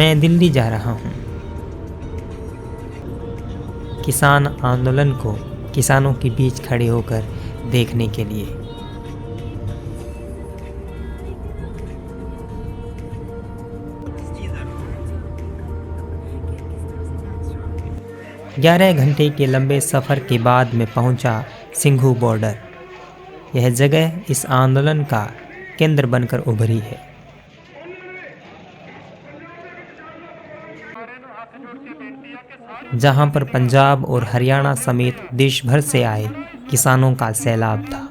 मैं दिल्ली जा रहा हूँ किसान आंदोलन को किसानों के बीच खड़े होकर देखने के लिए। 11 घंटे के लंबे सफ़र के बाद मैं पहुंचा सिंघू बॉर्डर। यह जगह इस आंदोलन का केंद्र बनकर उभरी है। जहां पर पंजाब और हरियाणा समेत देश भर से आए किसानों का सैलाब था।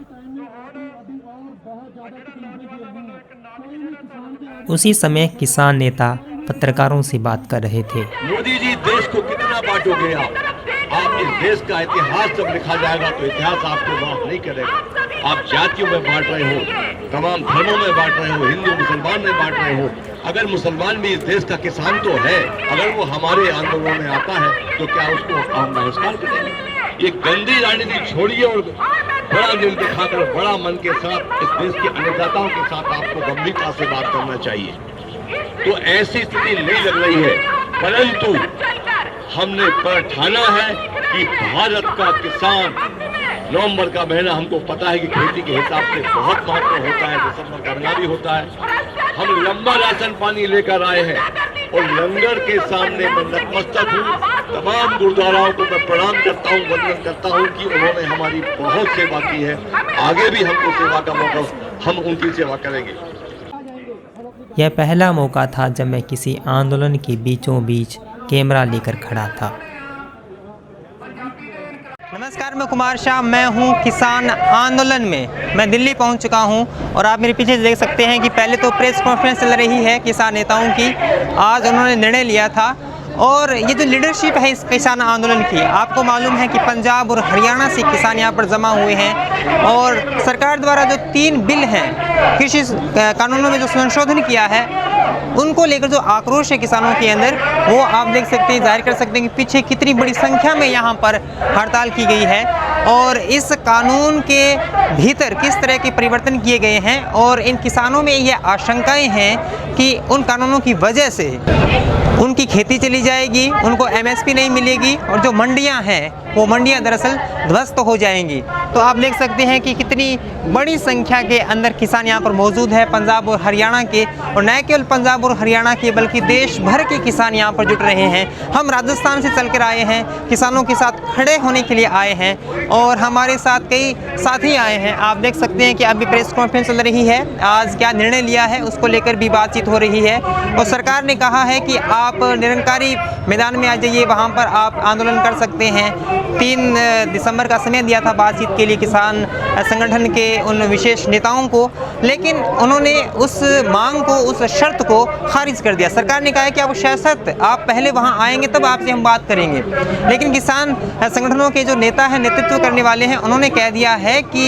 उसी समय किसान नेता पत्रकारों से बात कर रहे थे। मोदी जी, देश को कितना बांटोगे आप इस देश का इतिहास जब लिखा जाएगा तो इतिहास आपको माफ नहीं करेगा। आप जातियों में बांट रहे हो, तमाम धर्मों में बांट रहे हो, हिंदू मुसलमान में बांट रहे हो। अगर मुसलमान भी इस देश का किसान तो है, अगर वो हमारे आंदोलनों में आता है तो क्या उसको हम नमस्कार करेंगे? ये गंदी राजनीति छोड़िए और बड़ा दिल दिखाकर बड़ा मन के साथ इस देश के अन्नदाताओं के साथ आपको गंभीरता से बात करना चाहिए। तो ऐसी स्थिति नहीं लग रही है, परंतु हमने पर ठाना है कि भारत का किसान, नवंबर का महीना हमको पता है कि खेती के हिसाब से बहुत महत्व होता है, दिसंबर का महीना भी होता है। हम लंबा राशन पानी लेकर आए हैं और लंगर के सामने मैं नतमस्तक हूँ। तमाम गुरुद्वाराओं को मैं प्रणाम करता हूँ, वंदन करता हूँ कि उन्होंने हमारी बहुत सेवा की है। आगे भी हमको सेवा का मौका, हम उनकी सेवा करेंगे। यह पहला मौका था जब मैं किसी आंदोलन के बीचों बीच कैमरा लेकर खड़ा था। नमस्कार, मैं कुमार शाह, मैं हूं किसान आंदोलन में। मैं दिल्ली पहुंच चुका हूं और आप मेरे पीछे देख सकते हैं कि पहले तो प्रेस कॉन्फ्रेंस चल रही है किसान नेताओं की। आज उन्होंने निर्णय लिया था और ये जो लीडरशिप है इस किसान आंदोलन की, आपको मालूम है कि पंजाब और हरियाणा से किसान यहाँ पर जमा हुए हैं और सरकार द्वारा जो 3 बिल हैं कृषि कानूनों में जो संशोधन किया है उनको लेकर जो आक्रोश है किसानों के अंदर, वो आप देख सकते हैं, जाहिर कर सकते हैं कि पीछे कितनी बड़ी संख्या में यहाँ पर हड़ताल की गई है और इस कानून के भीतर किस तरह के परिवर्तन किए गए हैं। और इन किसानों में ये आशंकाएं हैं कि उन कानूनों की वजह से उनकी खेती चली जाएगी, उनको MSP नहीं मिलेगी और जो मंडियां हैं वो मंडियां दरअसल ध्वस्त हो जाएंगी। तो आप देख सकते हैं कि कितनी बड़ी संख्या के अंदर किसान यहाँ पर मौजूद है, पंजाब और हरियाणा के, और न केवल पंजाब और हरियाणा के बल्कि देश भर के किसान यहाँ पर जुट रहे हैं। हम राजस्थान से चल कर आए हैं, किसानों के साथ खड़े होने के लिए आए हैं और हमारे साथ कई साथी आए हैं। आप देख सकते हैं कि अभी प्रेस कॉन्फ्रेंस चल रही है, आज क्या निर्णय लिया है उसको लेकर भी बातचीत हो रही है और सरकार ने कहा है कि आप निरंकारी मैदान में आ जाइए, वहाँ पर आप आंदोलन कर सकते हैं। 3 दिसंबर का समय दिया था बातचीत के लिए किसान संगठन के उन विशेष नेताओं को, लेकिन उन्होंने उस मांग को, उस शर्त को खारिज कर दिया। सरकार ने कहा है कि आप शर्त, आप पहले वहाँ आएंगे तब आपसे हम बात करेंगे। लेकिन किसान संगठनों के जो नेता हैं, नेतृत्व करने वाले हैं, उन्होंने कह दिया है कि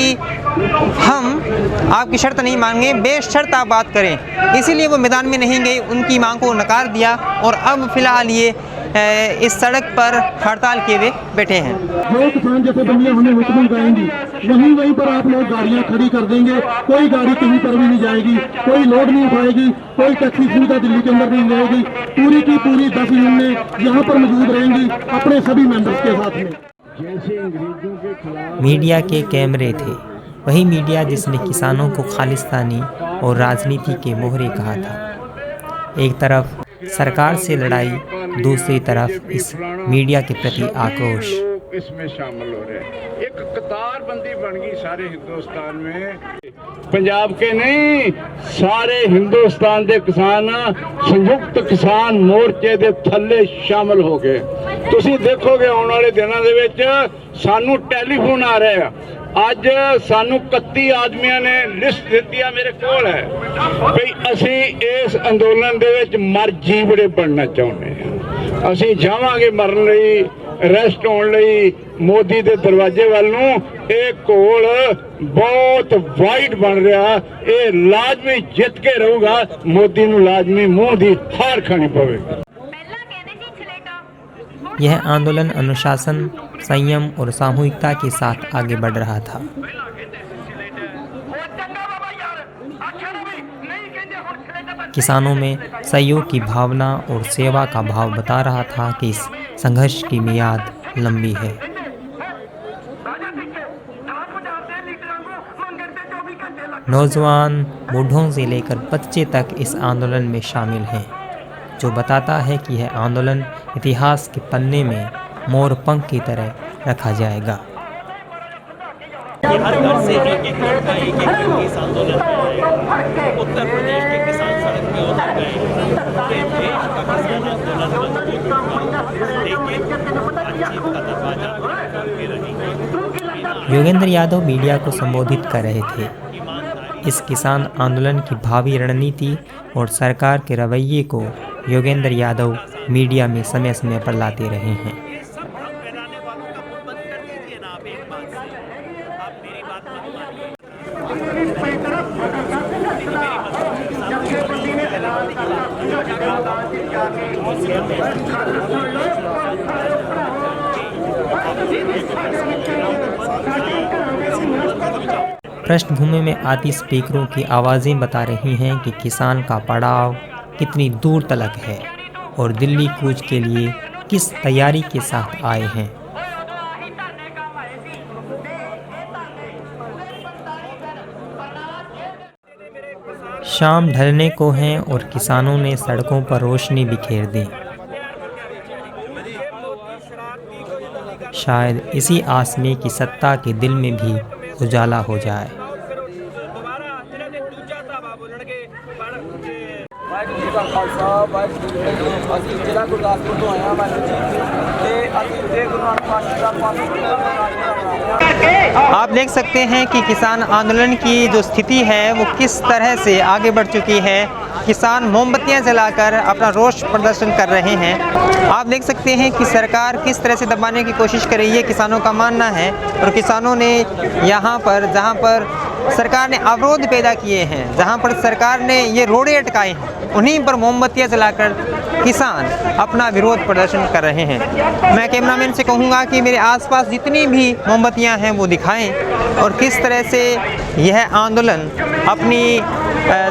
हम आपकी शर्त नहीं मानेंगे, बेशर्त आप बात करें। इसीलिए वो मैदान में नहीं गए, उनकी मांग को नकार दिया और अब फिलहाल ये इस सड़क पर हड़ताल किए हुए बैठे हैं। जो किसान जथेबंदियां हमें हुक्म करेंगी वहीं पर आप लोग गाड़ियां खड़ी कर देंगे। कोई गाड़ी कहीं पर भी नहीं जाएगी, कोई लोड नहीं उठाएगी, कोई टैक्सी सुविधा दिल्ली के अंदर नहीं रहेगी। पूरी की पूरी 10 यूनियनें यहाँ पर मौजूद रहेंगी अपने सभी मेंबर्स के साथ में। जैसे अंग्रेजों के खिलाफ मीडिया के कैमरे थे, वही मीडिया जिसने किसानों को खालिस्तानी और राजनीति के मोहरे कहा था। एक तरफ सरकार से लड़ाई, दूसरी तरफ इस मीडिया के प्रति आक्रोश। इसमें शामिल हो रहे हैं। एक कतारबंदी बन गई सारे हिंदुस्तान में, पंजाब के नहीं सारे हिंदुस्तान के किसान संयुक्त किसान मोर्चे के थल्ले शामिल हो गए। तुसी देखोगे आने वाले दिनों के विच सानू टेलीफोन आ रहे हैं। ਅੱਜ ਸਾਨੂੰ 31 ਆਦਮੀਆਂ ਨੇ ਲਿਸਟ ਦਿੱਤੀ ਆ ਮੇਰੇ ਕੋਲ ਹੈ ਵੀ ਅਸੀਂ ਇਸ ਅੰਦੋਲਨ ਦੇ ਵਿੱਚ ਮਰ ਜੀਵੜੇ ਬਣਨਾ ਚਾਹੁੰਦੇ ਹਾਂ। ਅਸੀਂ ਜਾਵਾਂਗੇ ਮਰਨ ਲਈ, ਅਰੈਸਟ ਹੋਣ ਲਈ ਮੋਦੀ ਦੇ ਦਰਵਾਜ਼ੇ ਵੱਲ ਨੂੰ। ਇਹ ਘੋਲ ਬਹੁਤ ਵਾਈਡ ਬਣ ਰਿਹਾ, ਇਹ ਲਾਜ਼ਮੀ ਜਿੱਤ ਕੇ ਰਹੂਗਾ। ਮੋਦੀ ਨੂੰ ਲਾਜ਼ਮੀ ਮੂੰਹ ਦੀ ਹਾਰ ਖਾਣੀ ਪਵੇਗੀ। यह आंदोलन अनुशासन, संयम और सामूहिकता के साथ आगे बढ़ रहा था। किसानों में सहयोग की भावना और सेवा का भाव बता रहा था कि इस संघर्ष की मियाद लंबी है। नौजवान बूढ़ों से लेकर बच्चे तक इस आंदोलन में शामिल हैं, जो बताता है कि यह आंदोलन इतिहास के पन्ने में मोर पंख की तरह रखा जाएगा। हर घर से एक लड़का इस आंदोलन में आएगा। उत्तर प्रदेश के किसान सड़क पे उतर गए। पूरे देश का किसान आंदोलन मजबूत होगा, लेकिन बातचीत का दरवाजा खोलते रहेंगे। योगेंद्र यादव मीडिया को संबोधित कर रहे थे। इस किसान आंदोलन की भावी रणनीति और सरकार के रवैये को योगेंद्र यादव मीडिया में समय समय पर लाते रहे हैं। पृष्ठभूमि में आती स्पीकरों की आवाज़ें बता रही हैं कि किसान का पड़ाव कितनी दूर तलक है और दिल्ली कूच के लिए किस तैयारी के साथ आए हैं। शाम ढलने को है और किसानों ने सड़कों पर रोशनी बिखेर दी। शायद इसी आस में कि सत्ता के दिल में भी उजाला हो जाए। आप देख सकते हैं कि किसान आंदोलन की जो स्थिति है वो किस तरह से आगे बढ़ चुकी है। किसान मोमबत्तियां जलाकर अपना रोष प्रदर्शन कर रहे हैं। आप देख सकते हैं कि सरकार किस तरह से दबाने की कोशिश कर रही है, किसानों का मानना है। और किसानों ने यहाँ पर जहाँ पर सरकार ने अवरोध पैदा किए हैं, जहाँ पर सरकार ने ये रोड़े अटकाए हैं, उन्हीं पर मोमबत्तियां जलाकर किसान अपना विरोध प्रदर्शन कर रहे हैं। मैं कैमरामैन से कहूँगा कि मेरे आसपास जितनी भी मोमबत्तियां हैं वो दिखाएं और किस तरह से यह आंदोलन अपनी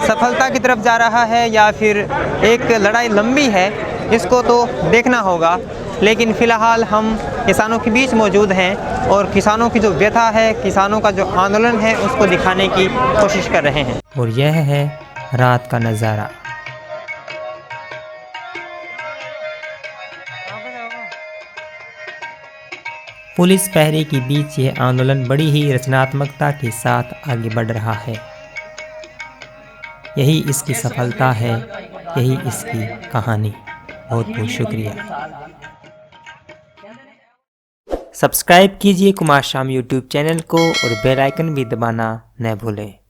सफलता की तरफ जा रहा है या फिर एक लड़ाई लंबी है, इसको तो देखना होगा। लेकिन फ़िलहाल हम किसानों के बीच मौजूद हैं और किसानों की जो व्यथा है, किसानों का जो आंदोलन है, उसको दिखाने की कोशिश कर रहे हैं। और यह है रात का नज़ारा। पुलिस पहरे के बीच यह आंदोलन बड़ी ही रचनात्मकता के साथ आगे बढ़ रहा है। यही इसकी सफलता है, यही इसकी कहानी। बहुत बहुत शुक्रिया। सब्सक्राइब कीजिए कुमार शाम यूट्यूब चैनल को और बेल आइकन भी दबाना न भूलें।